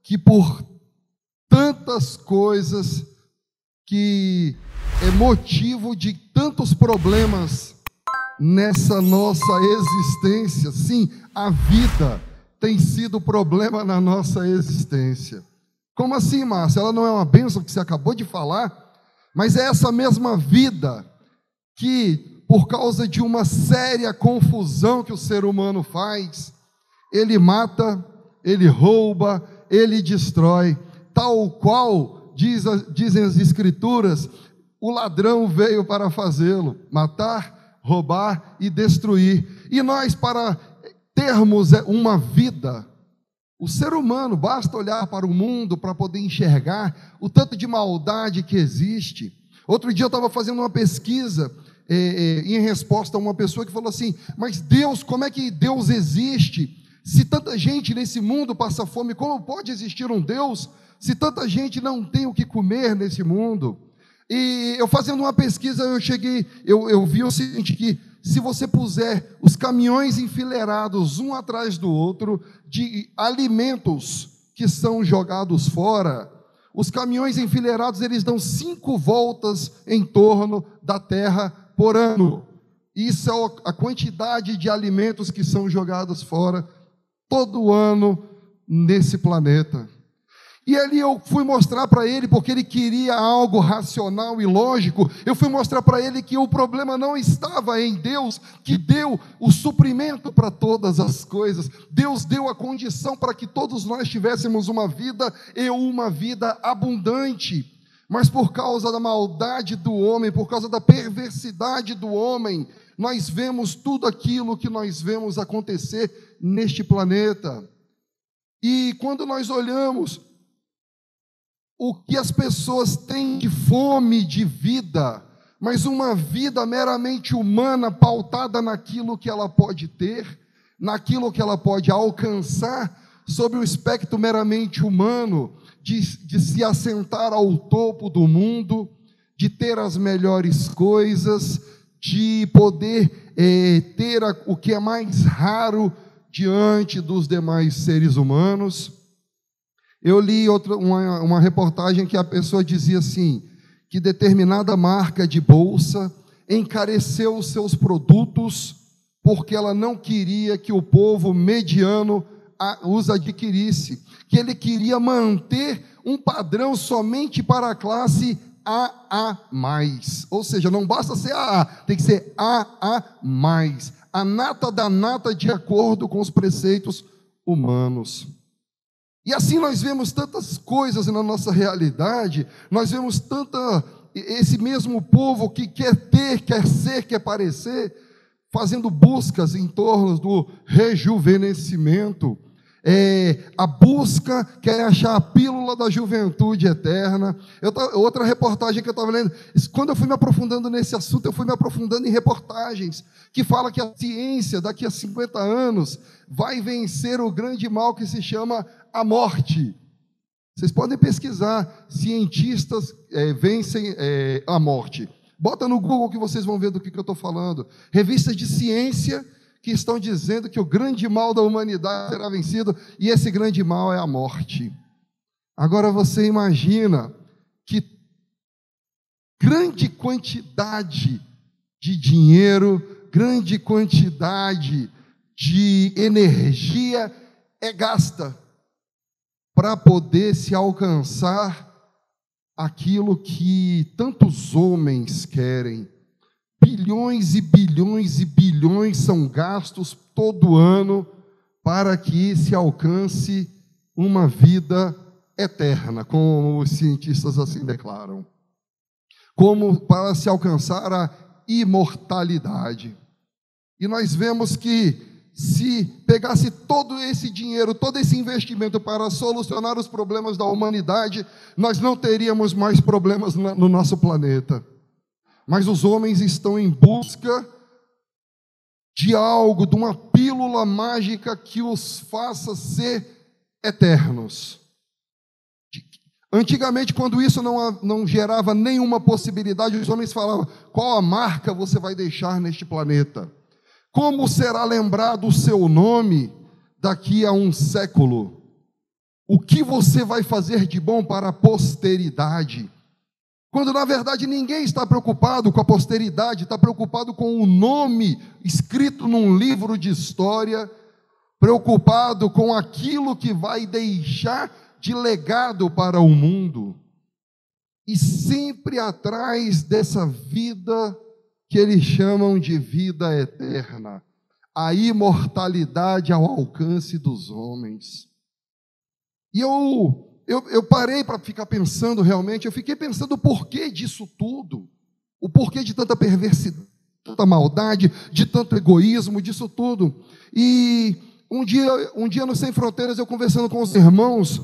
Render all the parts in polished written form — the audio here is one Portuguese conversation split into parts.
que por tantas coisas que é motivo de tantos problemas nessa nossa existência. Sim, a vida tem sido problema na nossa existência. Como assim, Márcia? Ela não é uma bênção que você acabou de falar? Mas é essa mesma vida que, por causa de uma séria confusão que o ser humano faz, ele mata, ele rouba, ele destrói, tal qual dizem as Escrituras, o ladrão veio para fazê-lo, matar, roubar e destruir. E nós, para termos uma vida, o ser humano, basta olhar para o mundo para poder enxergar o tanto de maldade que existe. Outro dia eu estava fazendo uma pesquisa em resposta a uma pessoa que falou assim: mas Deus, como é que Deus existe? Se tanta gente nesse mundo passa fome, como pode existir um Deus se tanta gente não tem o que comer nesse mundo? E eu fazendo uma pesquisa, eu vi o seguinte, que se você puser os caminhões enfileirados um atrás do outro, de alimentos que são jogados fora, os caminhões enfileirados, eles dão 5 voltas em torno da terra por ano. Isso é a quantidade de alimentos que são jogados fora todo ano nesse planeta. E ali eu fui mostrar para ele, porque ele queria algo racional e lógico, eu fui mostrar para ele que o problema não estava em Deus, que deu o suprimento para todas as coisas. Deus deu a condição para que todos nós tivéssemos uma vida, e uma vida abundante. Mas por causa da maldade do homem, por causa da perversidade do homem, nós vemos tudo aquilo que nós vemos acontecer neste planeta. E quando nós olhamos o que as pessoas têm de fome de vida, mas uma vida meramente humana, pautada naquilo que ela pode ter, naquilo que ela pode alcançar, sobre o espectro meramente humano, de se assentar ao topo do mundo, de ter as melhores coisas, de poder ter o que é mais raro diante dos demais seres humanos. Eu li uma reportagem que a pessoa dizia assim, que determinada marca de bolsa encareceu os seus produtos porque ela não queria que o povo mediano os adquirisse, que ele queria manter um padrão somente para a classe AA+, ou seja, não basta ser AA, tem que ser AA+, a nata da nata de acordo com os preceitos humanos. E assim nós vemos tantas coisas na nossa realidade, nós vemos esse mesmo povo que quer ter, quer ser, quer parecer, fazendo buscas em torno do rejuvenescimento, a busca, quer achar a pílula da juventude eterna. Outra reportagem que eu estava lendo, quando eu fui me aprofundando nesse assunto, eu fui me aprofundando em reportagens, que fala que a ciência, daqui a 50 anos, vai vencer o grande mal que se chama a morte. Vocês podem pesquisar, cientistas vencem a morte. Bota no Google que vocês vão ver do que eu estou falando. Revistas de ciência que estão dizendo que o grande mal da humanidade será vencido, e esse grande mal é a morte. Agora você imagina que grande quantidade de dinheiro, grande quantidade de energia é gasta para poder se alcançar aquilo que tantos homens querem. Bilhões e bilhões e bilhões são gastos todo ano para que se alcance uma vida eterna, como os cientistas assim declaram, como para se alcançar a imortalidade. E nós vemos que se pegasse todo esse dinheiro, todo esse investimento para solucionar os problemas da humanidade, nós não teríamos mais problemas no nosso planeta. Mas os homens estão em busca de algo, de uma pílula mágica que os faça ser eternos. Antigamente, quando isso não gerava nenhuma possibilidade, os homens falavam: qual a marca você vai deixar neste planeta? Como será lembrado o seu nome daqui a um século? o que você vai fazer de bom para a posteridade. Quando, na verdade, ninguém está preocupado com a posteridade, está preocupado com o nome escrito num livro de história, preocupado com aquilo que vai deixar de legado para o mundo. E sempre atrás dessa vida que eles chamam de vida eterna, a imortalidade ao alcance dos homens. E eu parei para ficar pensando realmente, eu fiquei pensando o porquê disso tudo, o porquê de tanta perversidade, tanta maldade, de tanto egoísmo, disso tudo. E um dia no Sem Fronteiras, eu conversando com os irmãos,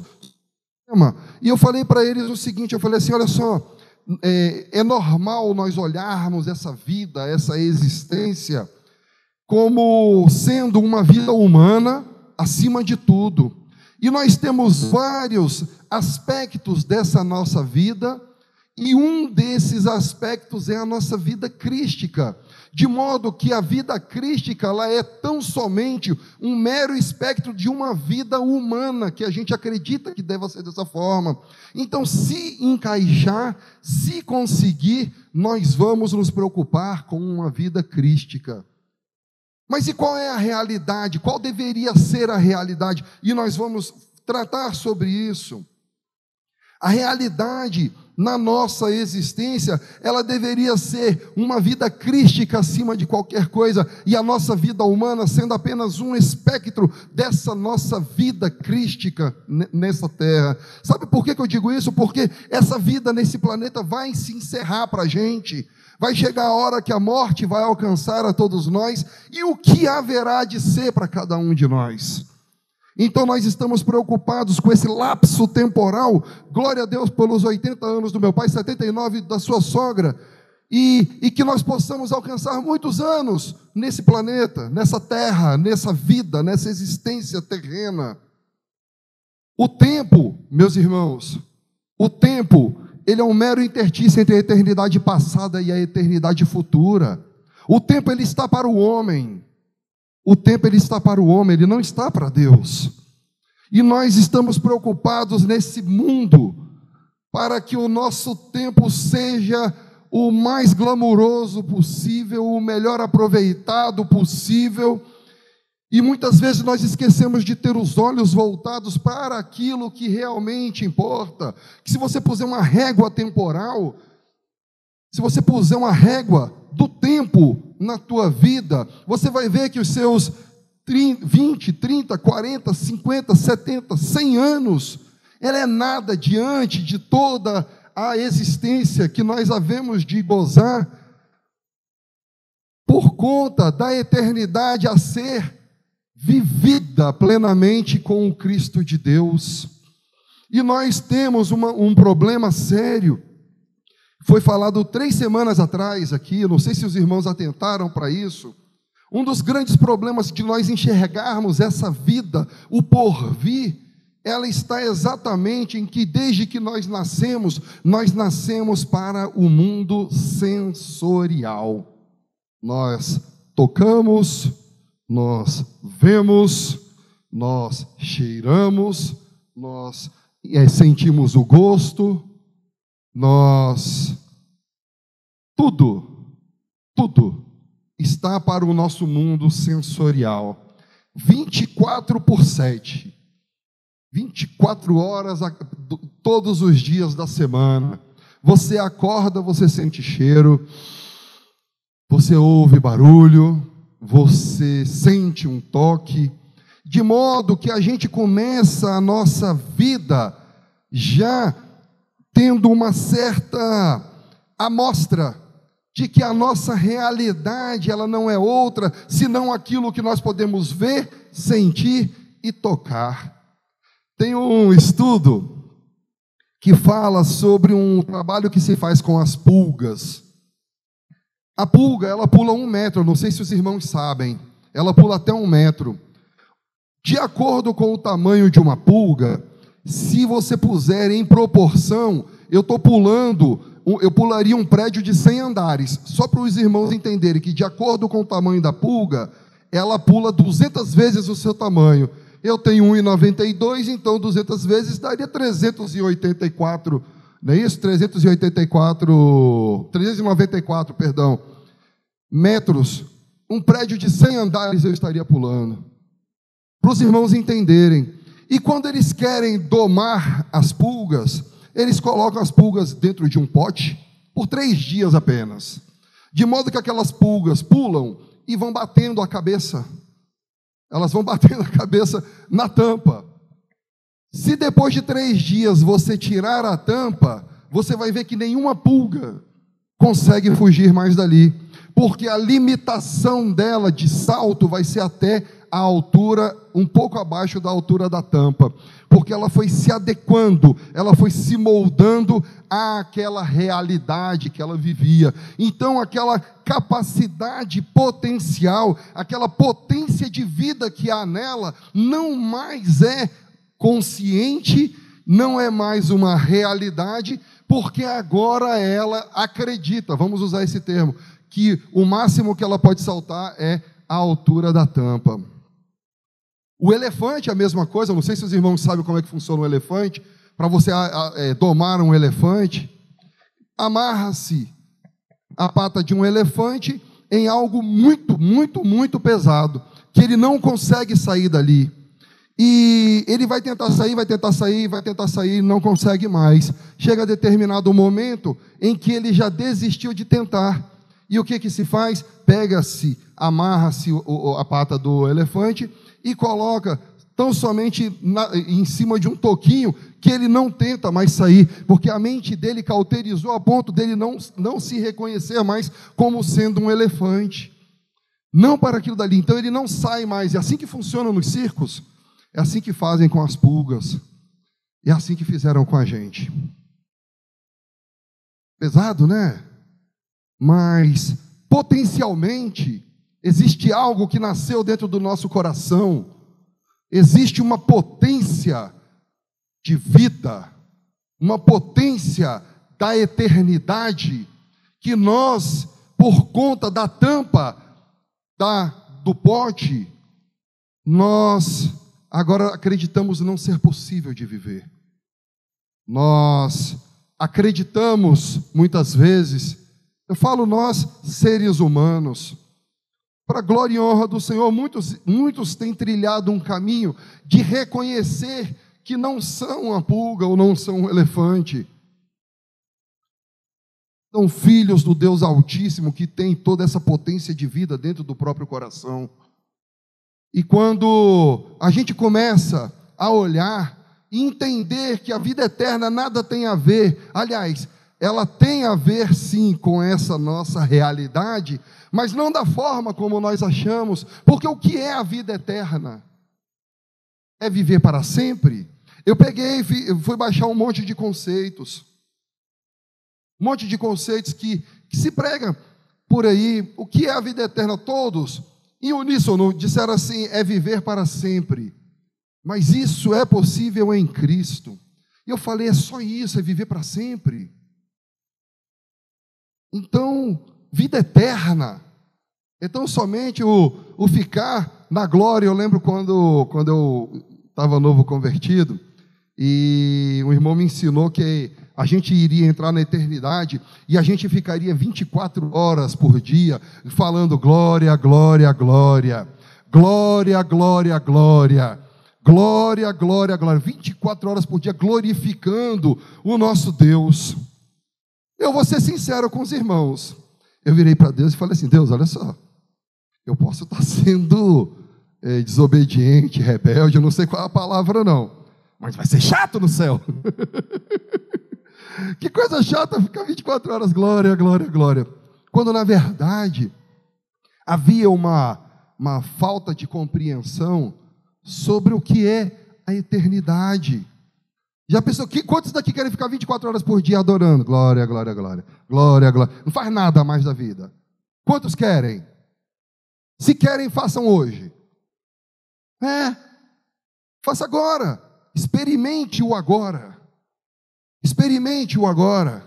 e eu falei para eles o seguinte, eu falei assim, olha só, é normal nós olharmos essa vida, essa existência, como sendo uma vida humana acima de tudo. E nós temos vários aspectos dessa nossa vida, e um desses aspectos é a nossa vida crística, de modo que a vida crística ela é tão somente um mero espectro de uma vida humana, que a gente acredita que deva ser dessa forma. Então, se encaixar, se conseguir, nós vamos nos preocupar com uma vida crística. Mas e qual é a realidade? Qual deveria ser a realidade? E nós vamos tratar sobre isso. A realidade na nossa existência, ela deveria ser uma vida crística acima de qualquer coisa, e a nossa vida humana sendo apenas um espectro dessa nossa vida crística nessa terra. Sabe por que eu digo isso? Porque essa vida nesse planeta vai se encerrar para a gente. Vai chegar a hora que a morte vai alcançar a todos nós, e o que haverá de ser para cada um de nós? Então nós estamos preocupados com esse lapso temporal, glória a Deus pelos 80 anos do meu pai, 79 da sua sogra, e que nós possamos alcançar muitos anos nesse planeta, nessa terra, nessa vida, nessa existência terrena. O tempo, meus irmãos, o tempo, ele é um mero intertício entre a eternidade passada e a eternidade futura. O tempo, ele está para o homem. O tempo, ele está para o homem, ele não está para Deus. E nós estamos preocupados nesse mundo para que o nosso tempo seja o mais glamuroso possível, o melhor aproveitado possível. E muitas vezes nós esquecemos de ter os olhos voltados para aquilo que realmente importa. Que se você puser uma régua temporal, se você puser uma régua do tempo na tua vida, você vai ver que os seus 20, 30, 40, 50, 70, 100 anos, ela é nada diante de toda a existência que nós havemos de gozar por conta da eternidade a ser vivida plenamente com o Cristo de Deus. E nós temos um problema sério. Foi falado 3 semanas atrás aqui, não sei se os irmãos atentaram para isso. Um dos grandes problemas de nós enxergarmos essa vida, o porvir, ela está exatamente em que desde que nós nascemos para o mundo sensorial. Nós tocamos, nós vemos, nós cheiramos, nós sentimos o gosto, tudo está para o nosso mundo sensorial. 24/7, 24 horas, todos os dias da semana. Você acorda, você sente cheiro, você ouve barulho, você sente um toque, de modo que a gente começa a nossa vida já tendo uma certa amostra de que a nossa realidade ela não é outra senão aquilo que nós podemos ver, sentir e tocar. Tem um estudo que fala sobre um trabalho que se faz com as pulgas. A pulga, ela pula 1 metro, não sei se os irmãos sabem, ela pula até 1 metro. De acordo com o tamanho de uma pulga, se você puser em proporção, eu pularia um prédio de 100 andares, só para os irmãos entenderem que de acordo com o tamanho da pulga, ela pula 200 vezes o seu tamanho. Eu tenho 1,92, então 200 vezes daria 384, não é isso? 394, perdão, metros. Um prédio de 100 andares eu estaria pulando. Para os irmãos entenderem. E quando eles querem domar as pulgas, eles colocam as pulgas dentro de um pote por 3 dias apenas. De modo que aquelas pulgas pulam e vão batendo a cabeça. Elas vão batendo a cabeça na tampa. Se depois de 3 dias você tirar a tampa, você vai ver que nenhuma pulga consegue fugir mais dali. Porque a limitação dela de salto vai ser até a altura, um pouco abaixo da altura da tampa. Porque ela foi se adequando, ela foi se moldando àquela realidade que ela vivia. Então, aquela capacidade potencial, aquela potência de vida que há nela, não mais é consciente, não é mais uma realidade, porque agora ela acredita, vamos usar esse termo, que o máximo que ela pode saltar é a altura da tampa. O elefante é a mesma coisa, não sei se os irmãos sabem como é que funciona um elefante. Para você domar um elefante, amarra-se a pata de um elefante em algo muito, muito, muito pesado, que ele não consegue sair dali. E ele vai tentar sair, não consegue mais. Chega a determinado momento em que ele já desistiu de tentar. E o que se faz? Pega-se, amarra-se a pata do elefante e coloca tão somente em cima de um toquinho que ele não tenta mais sair, porque a mente dele cauterizou a ponto dele não se reconhecer mais como sendo um elefante. Não para aquilo dali. Então ele não sai mais. É assim que funciona nos circos. É assim que fazem com as pulgas. É assim que fizeram com a gente. Pesado, né? Mas, potencialmente, existe algo que nasceu dentro do nosso coração. Existe uma potência de vida, uma potência da eternidade, que nós, por conta da tampa do pote, nós agora acreditamos não ser possível de viver. Nós acreditamos, muitas vezes, eu falo nós, seres humanos, para a glória e honra do Senhor, muitos têm trilhado um caminho de reconhecer que não são uma pulga ou não são um elefante. São filhos do Deus Altíssimo que tem toda essa potência de vida dentro do próprio coração. E quando a gente começa a olhar e entender que a vida eterna nada tem a ver, aliás, ela tem a ver sim com essa nossa realidade, mas não da forma como nós achamos, porque o que é a vida eterna? É viver para sempre? Eu fui baixar um monte de conceitos, que se prega por aí. O que é a vida eterna? Todos, em uníssono, disseram assim: é viver para sempre. Mas isso é possível em Cristo. E eu falei: é só isso, é viver para sempre. Então, vida eterna é tão somente o ficar na glória. Eu lembro quando eu estava novo convertido, e um irmão me ensinou que a gente iria entrar na eternidade e a gente ficaria 24 horas por dia falando glória, glória, glória, glória, glória, glória, glória, glória, glória, 24 horas por dia glorificando o nosso Deus. Eu vou ser sincero com os irmãos. Eu virei para Deus e falei assim: Deus, olha só, eu posso estar sendo desobediente, rebelde, eu não sei qual é a palavra não, mas vai ser chato no céu. Que coisa chata ficar 24 horas, glória, glória, glória. Quando na verdade havia uma falta de compreensão sobre o que é a eternidade. Já pensou, quantos daqui querem ficar 24 horas por dia adorando? Glória, glória, glória, glória, glória. Não faz nada mais da vida. Quantos querem? Se querem, façam hoje. Faça agora. Experimente-o agora. Experimente-o agora.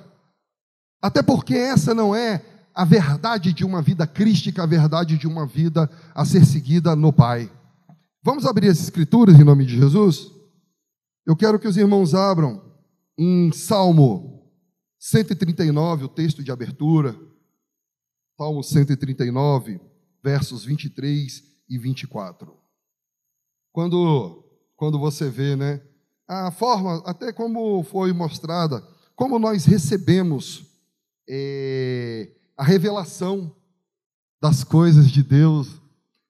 Até porque essa não é a verdade de uma vida crística, a verdade de uma vida a ser seguida no Pai. Vamos abrir as escrituras em nome de Jesus? Eu quero que os irmãos abram em Salmo 139, o texto de abertura. Salmo 139, versos 23 e 24. Quando você vê, né, a forma, até como foi mostrada, como nós recebemos a revelação das coisas de Deus,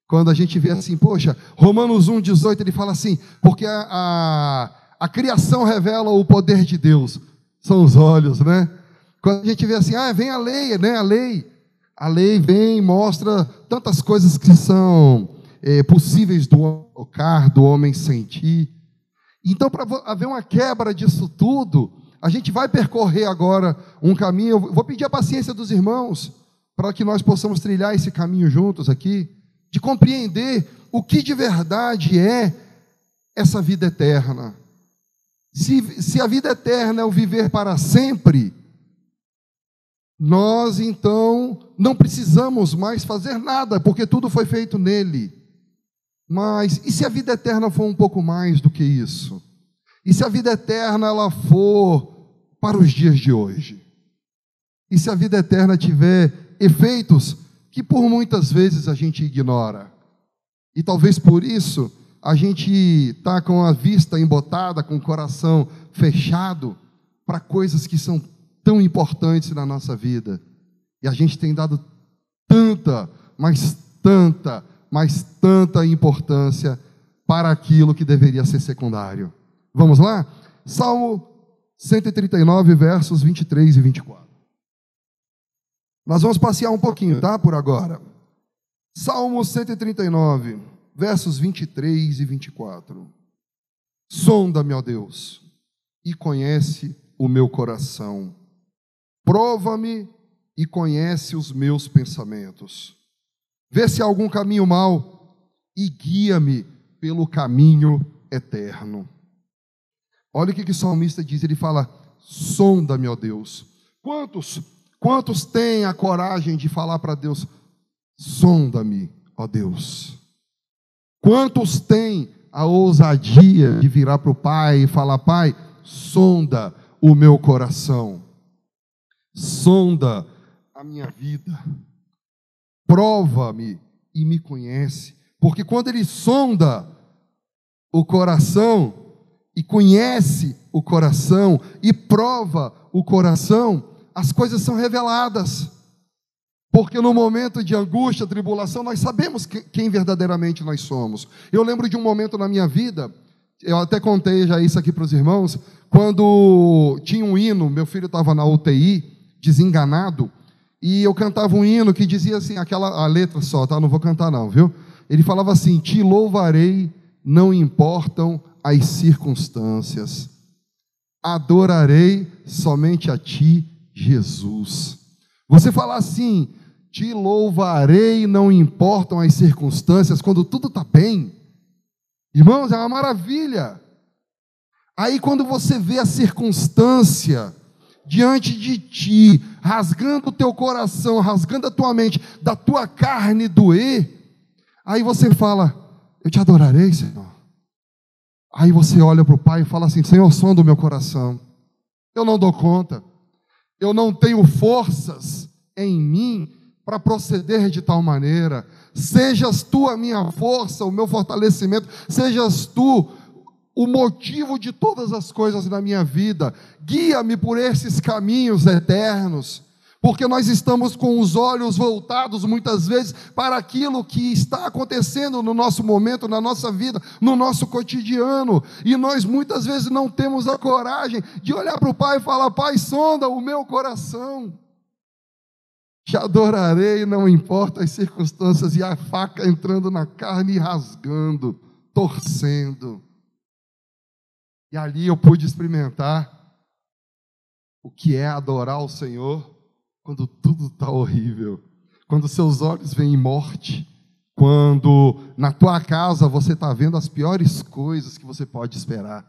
quando a gente vê assim, poxa, Romanos 1,18, ele fala assim, porque a criação revela o poder de Deus, são os olhos, né? Quando a gente vê assim, vem a lei, né? A lei vem e mostra tantas coisas que são possíveis do homem tocar, do homem sentir. Então, para haver uma quebra disso tudo, a gente vai percorrer agora um caminho. Eu vou pedir a paciência dos irmãos para que nós possamos trilhar esse caminho juntos aqui, de compreender o que de verdade é essa vida eterna. Se a vida eterna é o viver para sempre, nós então não precisamos mais fazer nada, porque tudo foi feito nele. Mas e se a vida eterna for um pouco mais do que isso? E se a vida eterna ela for para os dias de hoje? E se a vida eterna tiver efeitos que por muitas vezes a gente ignora? E talvez por isso a gente está com a vista embotada, com o coração fechado para coisas que são tão importantes na nossa vida. E a gente tem dado tanta, mas tanta importância para aquilo que deveria ser secundário. Vamos lá? Salmo 139, versos 23 e 24. Nós vamos passear um pouquinho, tá? Por agora. Salmo 139, versos 23 e 24. Sonda-me, ó Deus, e conhece o meu coração. Prova-me e conhece os meus pensamentos. Vê se há algum caminho mau e guia-me pelo caminho eterno. Olha o que o salmista diz, ele fala, sonda-me, ó Deus. Quantos têm a coragem de falar para Deus, sonda-me, ó Deus? Quantos têm a ousadia de virar para o Pai e falar, Pai, sonda o meu coração, sonda a minha vida, prova-me e me conhece, porque quando ele sonda o coração e conhece o coração e prova o coração, as coisas são reveladas, porque no momento de angústia, tribulação, nós sabemos quem verdadeiramente nós somos. Eu lembro de um momento na minha vida, eu até contei já isso aqui para os irmãos, quando tinha um hino, meu filho estava na UTI, desenganado, e eu cantava um hino que dizia assim, a letra só, tá? Não vou cantar não, viu? Ele falava assim, te louvarei, não importam as circunstâncias, adorarei somente a ti, Jesus. Você falar assim, te louvarei, não importam as circunstâncias, quando tudo está bem, irmãos, é uma maravilha. Aí quando você vê a circunstância diante de ti, rasgando o teu coração, rasgando a tua mente, da tua carne doer, aí você fala, eu te adorarei, Senhor. Aí você olha para o Pai e fala assim, Senhor, sonda o meu coração, eu não dou conta, eu não tenho forças em mim para proceder de tal maneira, sejas tu a minha força, o meu fortalecimento, sejas tu o motivo de todas as coisas na minha vida, guia-me por esses caminhos eternos, porque nós estamos com os olhos voltados muitas vezes para aquilo que está acontecendo no nosso momento, na nossa vida, no nosso cotidiano, e nós muitas vezes não temos a coragem de olhar para o Pai e falar, Pai, sonda o meu coração, te adorarei, não importa as circunstâncias, e a faca entrando na carne e rasgando, torcendo. E ali eu pude experimentar o que é adorar o Senhor quando tudo está horrível, quando seus olhos veem morte, quando na tua casa você está vendo as piores coisas que você pode esperar.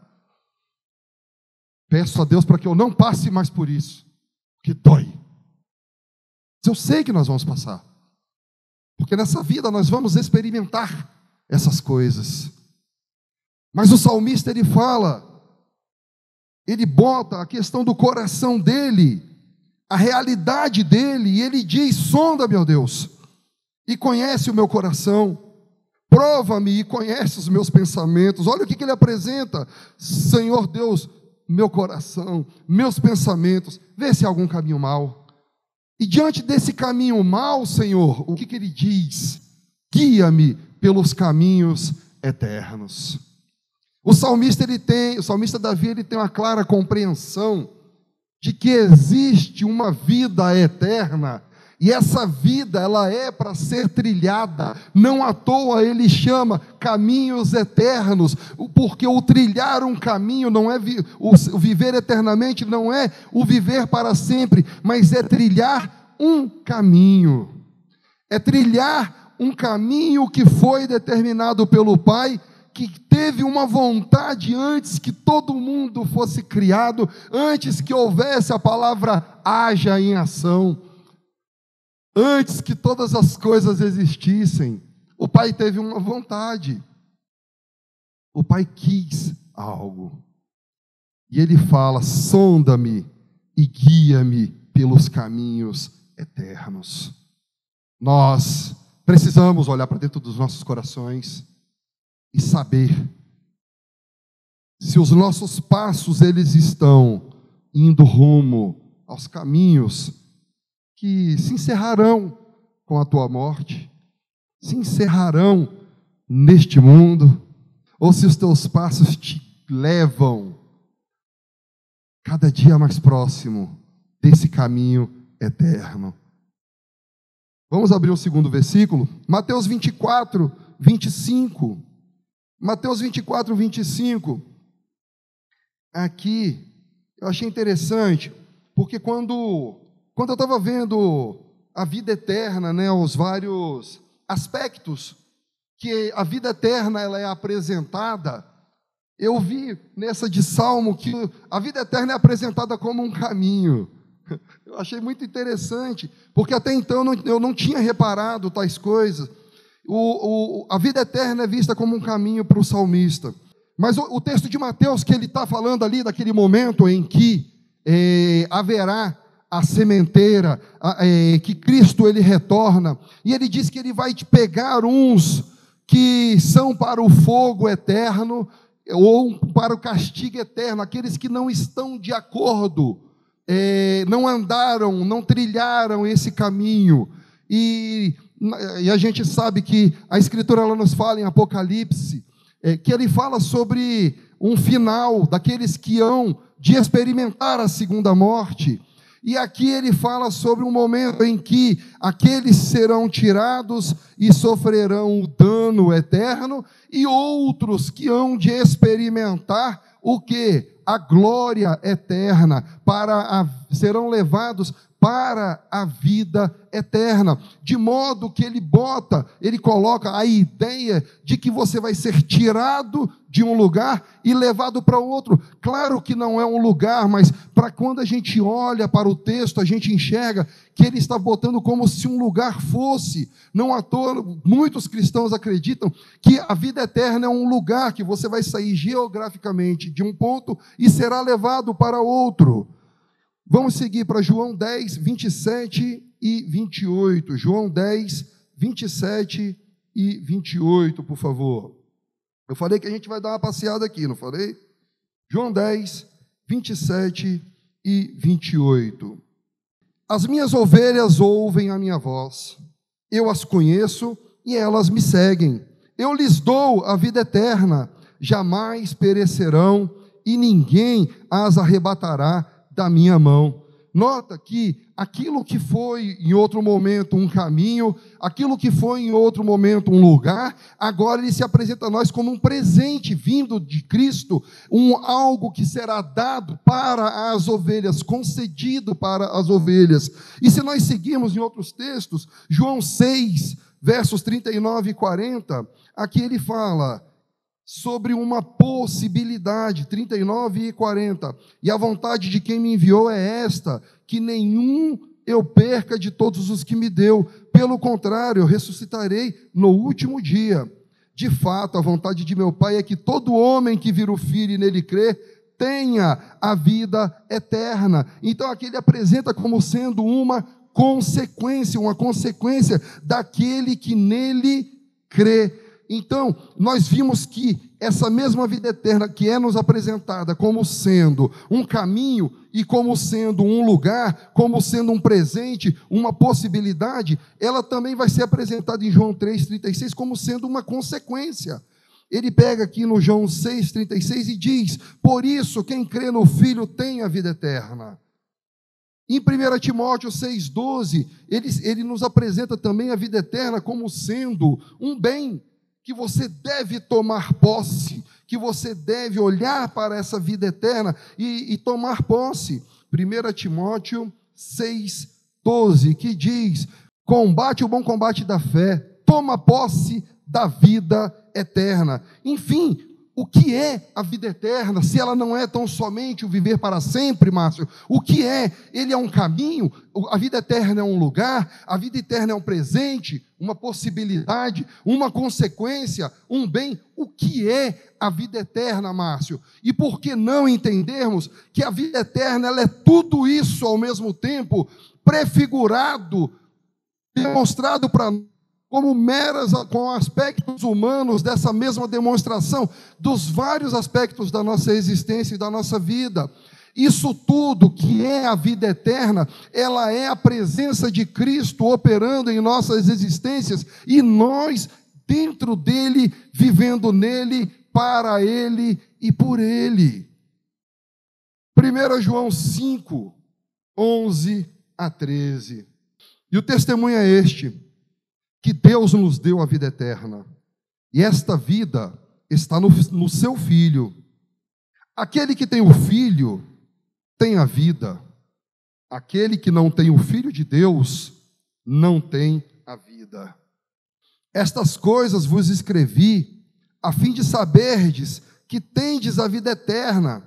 Peço a Deus para que eu não passe mais por isso, porque dói. Eu sei que nós vamos passar, porque nessa vida nós vamos experimentar essas coisas. Mas o salmista, ele fala, ele bota a questão do coração dele, a realidade dele, e ele diz: sonda, meu Deus, e conhece o meu coração, prova-me e conhece os meus pensamentos. Olha o que ele apresenta: Senhor Deus, meu coração, meus pensamentos, vê se há algum caminho mau. E diante desse caminho mau, Senhor, o que ele diz? Guia-me pelos caminhos eternos. O salmista Davi, ele tem uma clara compreensão de que existe uma vida eterna, e essa vida, ela é para ser trilhada. Não à toa ele chama caminhos eternos, porque o trilhar um caminho não é o viver eternamente, não é o viver para sempre, mas é trilhar um caminho. É trilhar um caminho que foi determinado pelo Pai, que teve uma vontade antes que todo mundo fosse criado, antes que houvesse a palavra haja em ação, antes que todas as coisas existissem. O Pai teve uma vontade, o Pai quis algo, e Ele fala: sonda-me e guia-me pelos caminhos eternos. Nós precisamos olhar para dentro dos nossos corações e saber se os nossos passos, eles estão indo rumo aos caminhos que se encerrarão com a tua morte, se encerrarão neste mundo, ou se os teus passos te levam cada dia mais próximo desse caminho eterno. Vamos abrir o segundo versículo, Mateus 24, 25. Mateus 24, 25. Aqui, eu achei interessante, porque quando eu estava vendo a vida eterna, né, os vários aspectos que a vida eterna ela é apresentada, eu vi nessa de Salmo que a vida eterna é apresentada como um caminho. Eu achei muito interessante, porque até então eu não tinha reparado tais coisas. A vida eterna é vista como um caminho para o salmista. Mas o texto de Mateus, que ele está falando ali daquele momento em que haverá a sementeira, que Cristo ele retorna, e ele diz que ele vai te pegar uns que são para o fogo eterno, ou para o castigo eterno, aqueles que não estão de acordo, não andaram, não trilharam esse caminho. E a gente sabe que a Escritura ela nos fala em Apocalipse, que ele fala sobre um final daqueles que hão de experimentar a segunda morte. E aqui ele fala sobre um momento em que aqueles serão tirados e sofrerão o dano eterno, e outros que hão de experimentar o quê? A glória eterna, serão levados para a vida eterna, de modo que ele coloca a ideia de que você vai ser tirado de um lugar e levado para outro. Claro que não é um lugar, mas para quando a gente olha para o texto, a gente enxerga que ele está botando como se um lugar fosse. Não à toa, muitos cristãos acreditam que a vida eterna é um lugar que você vai sair geograficamente de um ponto e será levado para outro. Vamos seguir para João 10, 27 e 28. João 10, 27 e 28, por favor. Eu falei que a gente vai dar uma passeada aqui, não falei? João 10, 27 e 28. As minhas ovelhas ouvem a minha voz. Eu as conheço e elas me seguem. Eu lhes dou a vida eterna. Jamais perecerão e ninguém as arrebatará da minha mão. Nota que aquilo que foi em outro momento um caminho, aquilo que foi em outro momento um lugar, agora ele se apresenta a nós como um presente vindo de Cristo, algo que será dado para as ovelhas, concedido para as ovelhas. E se nós seguirmos em outros textos, João 6, versos 39 e 40, aqui ele fala sobre uma possibilidade, 39 e 40, e a vontade de quem me enviou é esta, que nenhum eu perca de todos os que me deu, pelo contrário, eu ressuscitarei no último dia. De fato, a vontade de meu Pai é que todo homem que vir o Filho e nele crer, tenha a vida eterna. Então aqui ele apresenta como sendo uma consequência daquele que nele crê. Então, nós vimos que essa mesma vida eterna que é nos apresentada como sendo um caminho e como sendo um lugar, como sendo um presente, uma possibilidade, ela também vai ser apresentada em João 3,36 como sendo uma consequência. Ele pega aqui no João 6,36 e diz: por isso quem crê no Filho tem a vida eterna. Em 1 Timóteo 6,12, ele nos apresenta também a vida eterna como sendo um bem que você deve tomar posse, que você deve olhar para essa vida eterna e tomar posse. 1 Timóteo 6,12, que diz: combate o bom combate da fé, toma posse da vida eterna. Enfim, o que é a vida eterna, se ela não é tão somente o viver para sempre, Márcio? O que é? Ele é um caminho, a vida eterna é um lugar, a vida eterna é um presente, uma possibilidade, uma consequência, um bem. O que é a vida eterna, Márcio? E por que não entendermos que a vida eterna ela é tudo isso ao mesmo tempo, prefigurado, demonstrado para nós, como com aspectos humanos dessa mesma demonstração dos vários aspectos da nossa existência e da nossa vida. Isso tudo que é a vida eterna, ela é a presença de Cristo operando em nossas existências e nós dentro dele, vivendo nele, para ele e por ele. 1 João 5, 11 a 13. E o testemunho é este: que Deus nos deu a vida eterna, e esta vida está no seu Filho. Aquele que tem o Filho tem a vida. Aquele que não tem o Filho de Deus não tem a vida. Estas coisas vos escrevi, a fim de saberdes que tendes a vida eterna,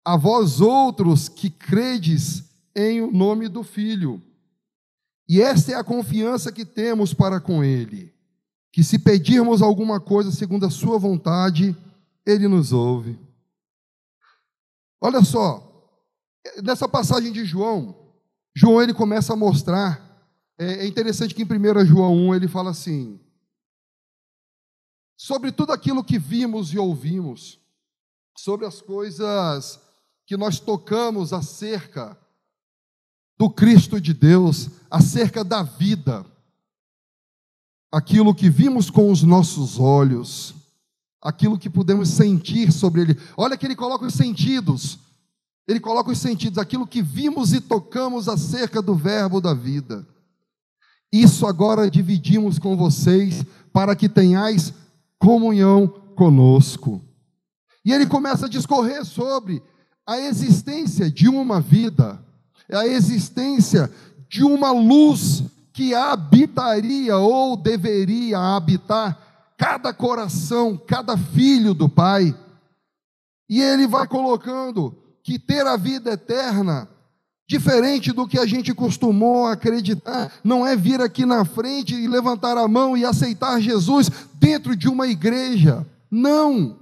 a vós outros que credes em o nome do Filho. E esta é a confiança que temos para com Ele, que se pedirmos alguma coisa segundo a sua vontade, Ele nos ouve. Olha só, nessa passagem de João ele começa a mostrar, é interessante que em 1 João 1 ele fala assim: sobre tudo aquilo que vimos e ouvimos, sobre as coisas que nós tocamos acerca do Cristo de Deus, acerca da vida, aquilo que vimos com os nossos olhos, aquilo que podemos sentir sobre Ele. Olha que ele coloca os sentidos, aquilo que vimos e tocamos acerca do verbo da vida. Isso agora dividimos com vocês, para que tenhais comunhão conosco. E ele começa a discorrer sobre a existência de uma vida, a existência de uma luz que habitaria ou deveria habitar cada coração, cada filho do Pai. E ele vai colocando que ter a vida eterna, diferente do que a gente costumou acreditar, não é vir aqui na frente e levantar a mão e aceitar Jesus dentro de uma igreja. Não,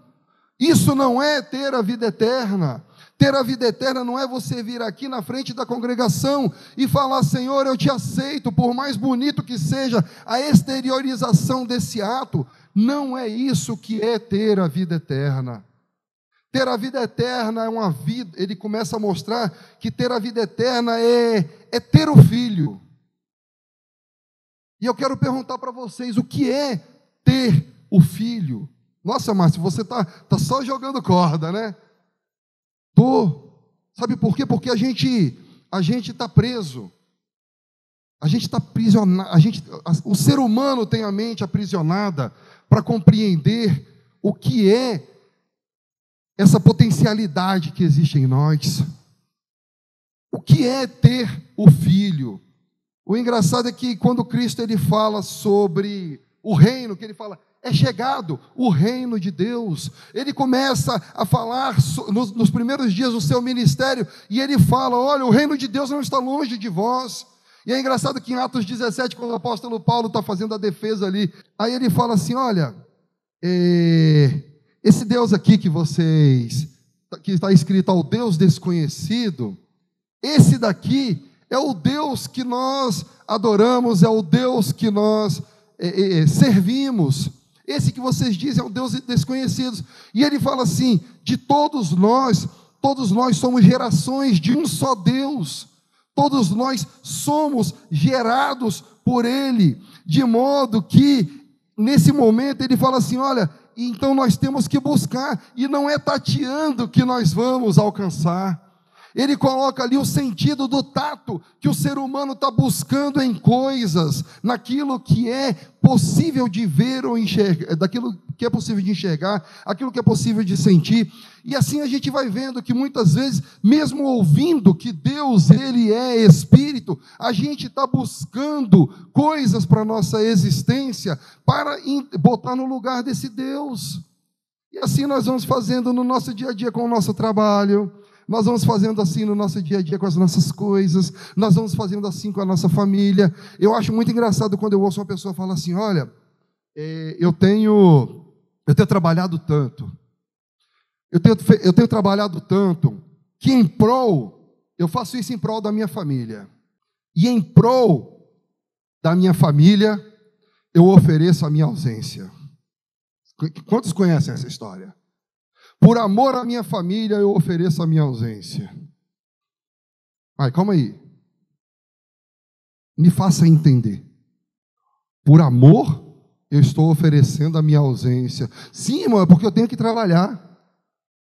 isso não é ter a vida eterna. Ter a vida eterna não é você vir aqui na frente da congregação e falar: Senhor, eu te aceito, por mais bonito que seja a exteriorização desse ato. Não é isso que é ter a vida eterna. Ter a vida eterna é uma vida, ele começa a mostrar que ter a vida eterna é ter o Filho. E eu quero perguntar para vocês, o que é ter o Filho? Nossa, Márcio, você está só jogando corda, né? Sabe por quê? Porque a gente está preso, a gente está aprisionado, o ser humano tem a mente aprisionada para compreender o que é essa potencialidade que existe em nós. O que é ter o Filho? O engraçado é que quando Cristo ele fala sobre o reino, que ele fala, é chegado o reino de Deus. Ele começa a falar nos primeiros dias do seu ministério, e ele fala: olha, o reino de Deus não está longe de vós. E é engraçado que em Atos 17, quando o apóstolo Paulo está fazendo a defesa ali, aí ele fala assim: olha, Esse Deus aqui que está escrito ao Deus desconhecido, esse daqui é o Deus que nós adoramos, é o Deus que nós servimos. Esse que vocês dizem é o Deus desconhecido. E ele fala assim: de todos nós somos gerações de um só Deus. Todos nós somos gerados por Ele. De modo que, nesse momento, ele fala assim: olha, então nós temos que buscar, e não é tateando que nós vamos alcançar. Ele coloca ali o sentido do tato que o ser humano está buscando em coisas, naquilo que é possível de ver ou enxergar, daquilo que é possível de enxergar, aquilo que é possível de sentir. E assim a gente vai vendo que muitas vezes, mesmo ouvindo que Deus, Ele é Espírito, a gente está buscando coisas para a nossa existência, para botar no lugar desse Deus. E assim nós vamos fazendo no nosso dia a dia com o nosso trabalho. Nós vamos fazendo assim no nosso dia a dia com as nossas coisas, nós vamos fazendo assim com a nossa família. Eu acho muito engraçado quando eu ouço uma pessoa falar assim: olha, eu tenho trabalhado tanto, eu tenho trabalhado tanto, que eu faço isso em prol da minha família, e em prol da minha família, eu ofereço a minha ausência. Quantos conhecem essa história? Por amor à minha família, eu ofereço a minha ausência. Ai, calma aí. Me faça entender. Por amor, eu estou oferecendo a minha ausência. Sim, irmão, é porque eu tenho que trabalhar.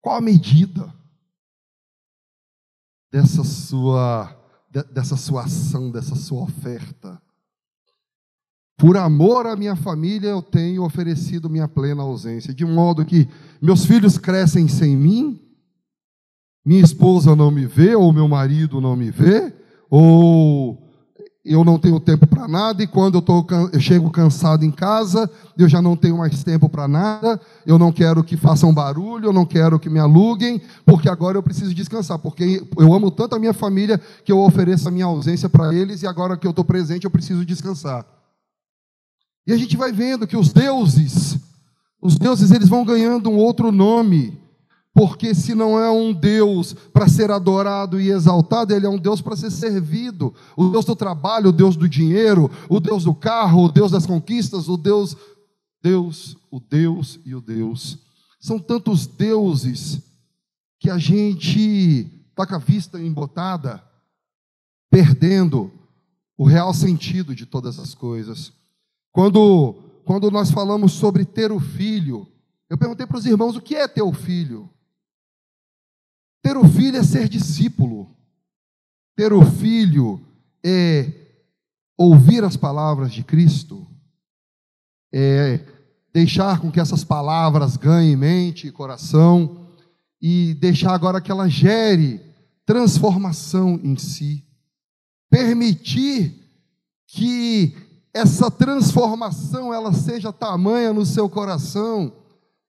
Qual a medida dessa sua ação, dessa sua oferta? Por amor à minha família, eu tenho oferecido minha plena ausência, de modo que meus filhos crescem sem mim, minha esposa não me vê, ou meu marido não me vê, ou eu não tenho tempo para nada, e quando eu chego cansado em casa, eu já não tenho mais tempo para nada, eu não quero que façam barulho, eu não quero que me aluguem, porque agora eu preciso descansar, porque eu amo tanto a minha família, que eu ofereço a minha ausência para eles, e agora que eu estou presente, eu preciso descansar. E a gente vai vendo que os deuses eles vão ganhando um outro nome, porque se não é um Deus para ser adorado e exaltado, ele é um Deus para ser servido. O Deus do trabalho, o Deus do dinheiro, o Deus do carro, o Deus das conquistas, o Deus. São tantos deuses que a gente está com a vista embotada, perdendo o real sentido de todas as coisas. Quando nós falamos sobre ter o filho, eu perguntei para os irmãos: o que é ter o filho? Ter o filho é ser discípulo. Ter o filho é ouvir as palavras de Cristo. É deixar com que essas palavras ganhem mente e coração, e deixar agora que ela gere transformação em si. Permitir que essa transformação ela seja tamanha no seu coração,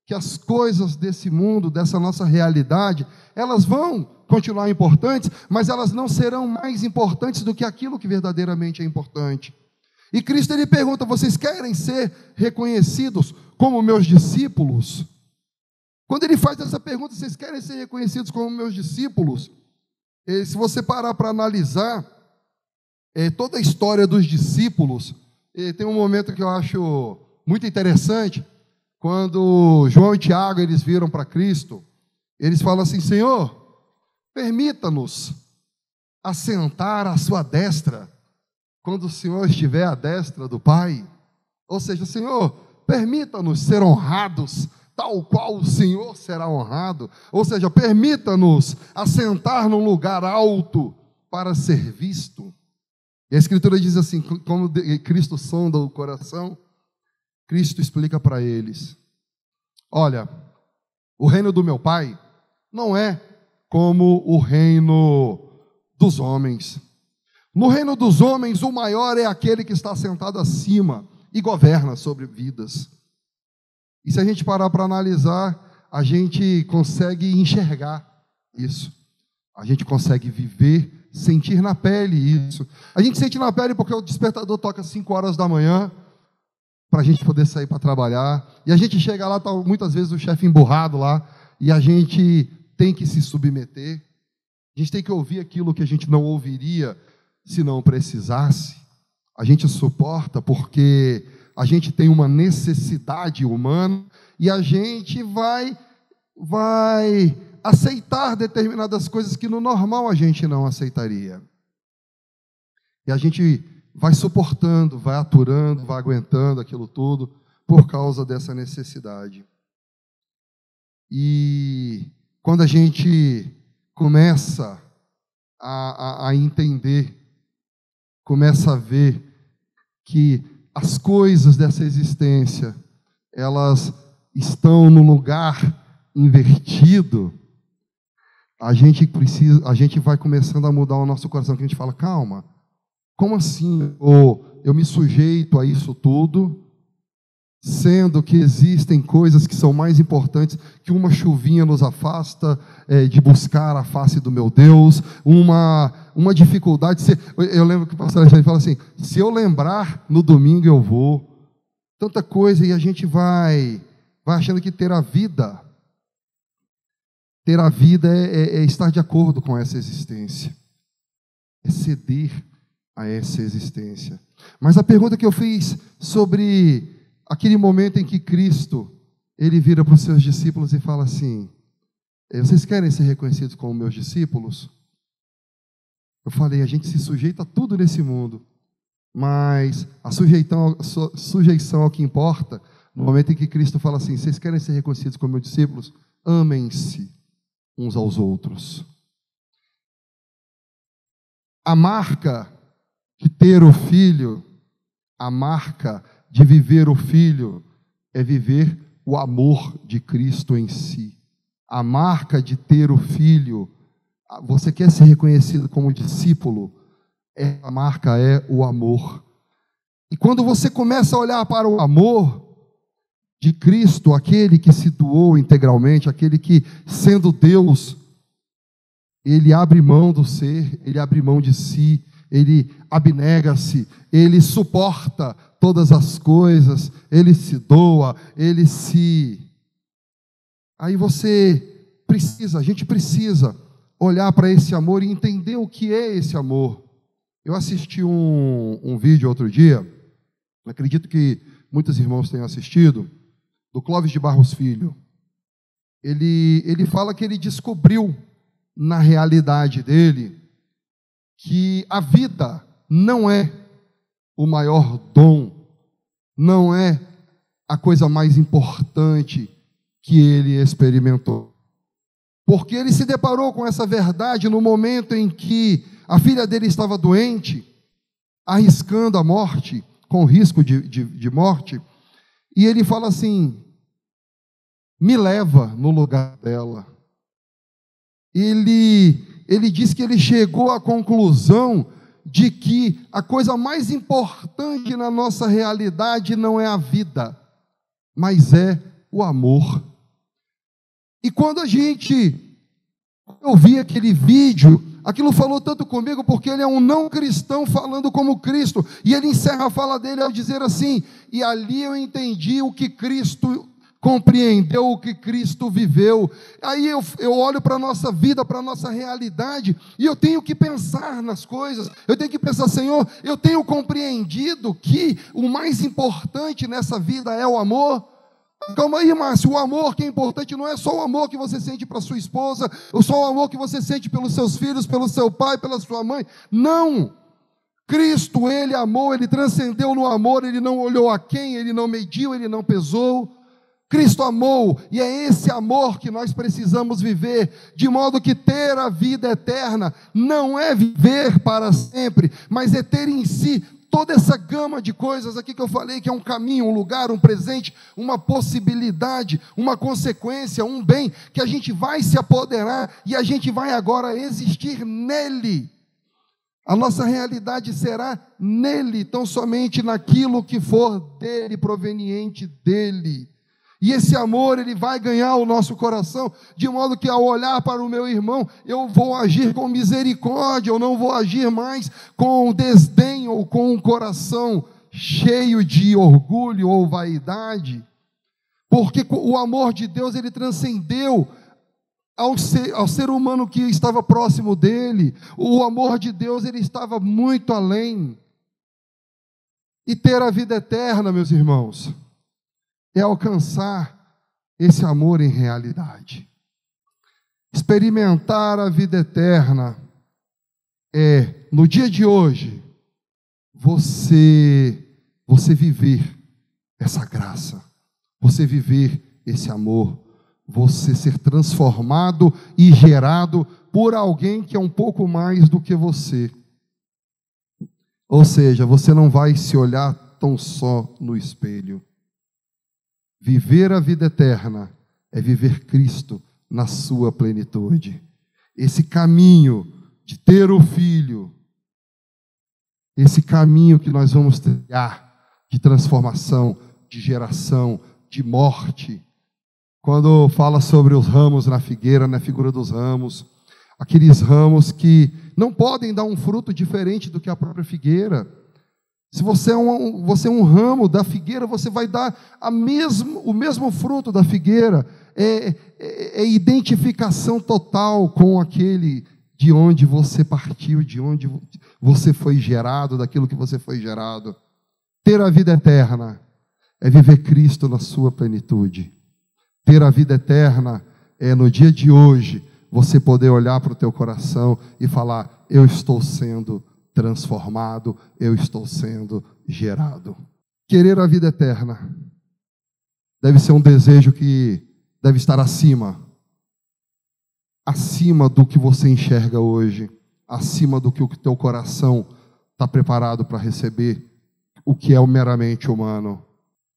que as coisas desse mundo, dessa nossa realidade, elas vão continuar importantes, mas elas não serão mais importantes do que aquilo que verdadeiramente é importante. E Cristo ele pergunta: vocês querem ser reconhecidos como meus discípulos? Quando ele faz essa pergunta, vocês querem ser reconhecidos como meus discípulos? Se você parar para analisar toda a história dos discípulos, tem um momento que eu acho muito interessante, quando João e Tiago eles viram para Cristo, eles falam assim: Senhor, permita-nos assentar à sua destra, quando o Senhor estiver à destra do Pai. Ou seja, Senhor, permita-nos ser honrados, tal qual o Senhor será honrado. Ou seja, permita-nos assentar num lugar alto para ser visto. E a Escritura diz assim, como Cristo sonda o coração, Cristo explica para eles: olha, o reino do meu Pai não é como o reino dos homens. No reino dos homens, o maior é aquele que está sentado acima e governa sobre vidas. E se a gente parar para analisar, a gente consegue enxergar isso. A gente consegue viver, sentir na pele isso. A gente sente na pele porque o despertador toca às 5 horas da manhã, para a gente poder sair para trabalhar. E a gente chega lá, tá muitas vezes o chefe emburrado lá, e a gente tem que se submeter. A gente tem que ouvir aquilo que a gente não ouviria se não precisasse. A gente suporta porque a gente tem uma necessidade humana e a gente vai aceitar determinadas coisas que no normal a gente não aceitaria. E a gente vai suportando, vai aturando, vai aguentando aquilo tudo por causa dessa necessidade. E quando a gente começa a entender, começa a ver que as coisas dessa existência, elas estão no lugar invertido, a gente vai começando a mudar o nosso coração, que a gente fala, calma, como assim? Ou eu me sujeito a isso tudo, sendo que existem coisas que são mais importantes, que uma chuvinha nos afasta de buscar a face do meu Deus, uma dificuldade. Eu lembro que o pastor Alexandre fala assim, se eu lembrar, no domingo eu vou. Tanta coisa, e a gente vai achando que ter a vida é estar de acordo com essa existência, é ceder a essa existência. Mas a pergunta que eu fiz sobre aquele momento em que Cristo, ele vira para os seus discípulos e fala assim, vocês querem ser reconhecidos como meus discípulos? Eu falei, a gente se sujeita a tudo nesse mundo, mas a sujeição ao que importa, no momento em que Cristo fala assim, vocês querem ser reconhecidos como meus discípulos? Amem-se uns aos outros. A marca de ter o filho, a marca de viver o filho, é viver o amor de Cristo em si. A marca de ter o filho, você quer ser reconhecido como discípulo, a marca é o amor. E quando você começa a olhar para o amor de Cristo, aquele que se doou integralmente, aquele que, sendo Deus, ele abre mão do ser, ele abre mão de si, ele abnega-se, ele suporta todas as coisas, ele se doa, Aí a gente precisa olhar para esse amor e entender o que é esse amor. Eu assisti um vídeo outro dia, acredito que muitos irmãos tenham assistido, do Clóvis de Barros Filho. Ele fala que ele descobriu, na realidade dele, que a vida não é o maior dom, não é a coisa mais importante que ele experimentou. Porque ele se deparou com essa verdade no momento em que a filha dele estava doente, arriscando a morte, com risco de morte, e ele fala assim, me leva no lugar dela. Ele diz que ele chegou à conclusão de que a coisa mais importante na nossa realidade não é a vida, mas é o amor. E quando eu vi aquele vídeo, aquilo falou tanto comigo, porque ele é um não cristão falando como Cristo, e ele encerra a fala dele ao dizer assim, e ali eu entendi o que Cristo compreendeu, o que Cristo viveu. Aí eu olho para a nossa vida, para a nossa realidade, e eu tenho que pensar nas coisas, eu tenho que pensar, Senhor, eu tenho compreendido que o mais importante nessa vida é o amor. Calma aí, Márcio, o amor que é importante não é só o amor que você sente para sua esposa, ou só o amor que você sente pelos seus filhos, pelo seu pai, pela sua mãe. Não! Cristo, ele amou, ele transcendeu no amor, ele não olhou a quem, ele não mediu, ele não pesou. Cristo amou, e é esse amor que nós precisamos viver, de modo que ter a vida eterna não é viver para sempre, mas é ter em si toda essa gama de coisas aqui que eu falei, que é um caminho, um lugar, um presente, uma possibilidade, uma consequência, um bem, que a gente vai se apoderar e a gente vai agora existir nele. A nossa realidade será nele, tão somente naquilo que for dele, proveniente dele. E esse amor, ele vai ganhar o nosso coração, de modo que ao olhar para o meu irmão, eu vou agir com misericórdia, eu não vou agir mais com desdém ou com um coração cheio de orgulho ou vaidade, porque o amor de Deus, ele transcendeu ao ser humano que estava próximo dele. O amor de Deus, ele estava muito além. E ter a vida eterna, meus irmãos, é alcançar esse amor em realidade. Experimentar a vida eterna é, no dia de hoje, você viver essa graça, você viver esse amor, você ser transformado e gerado por alguém que é um pouco mais do que você. Ou seja, você não vai se olhar tão só no espelho. Viver a vida eterna é viver Cristo na sua plenitude. Esse caminho de ter o Filho, esse caminho que nós vamos trilhar de transformação, de geração, de morte. Quando fala sobre os ramos na figueira, na figura dos ramos, aqueles ramos que não podem dar um fruto diferente do que a própria figueira. Se você é um ramo da figueira, você vai dar o mesmo fruto da figueira. É identificação total com aquele de onde você partiu, de onde você foi gerado, daquilo que você foi gerado. Ter a vida eterna é viver Cristo na sua plenitude. Ter a vida eterna é, no dia de hoje, você poder olhar para o teu coração e falar: eu estou sendo transformado, eu estou sendo gerado. Querer a vida eterna deve ser um desejo que deve estar acima do que você enxerga hoje, acima do que o teu coração está preparado para receber, o que é o meramente humano.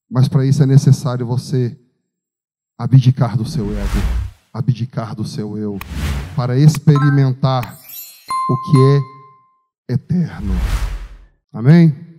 Mas para isso é necessário você abdicar do seu ego, abdicar do seu eu, para experimentar o que é eterno. Amém?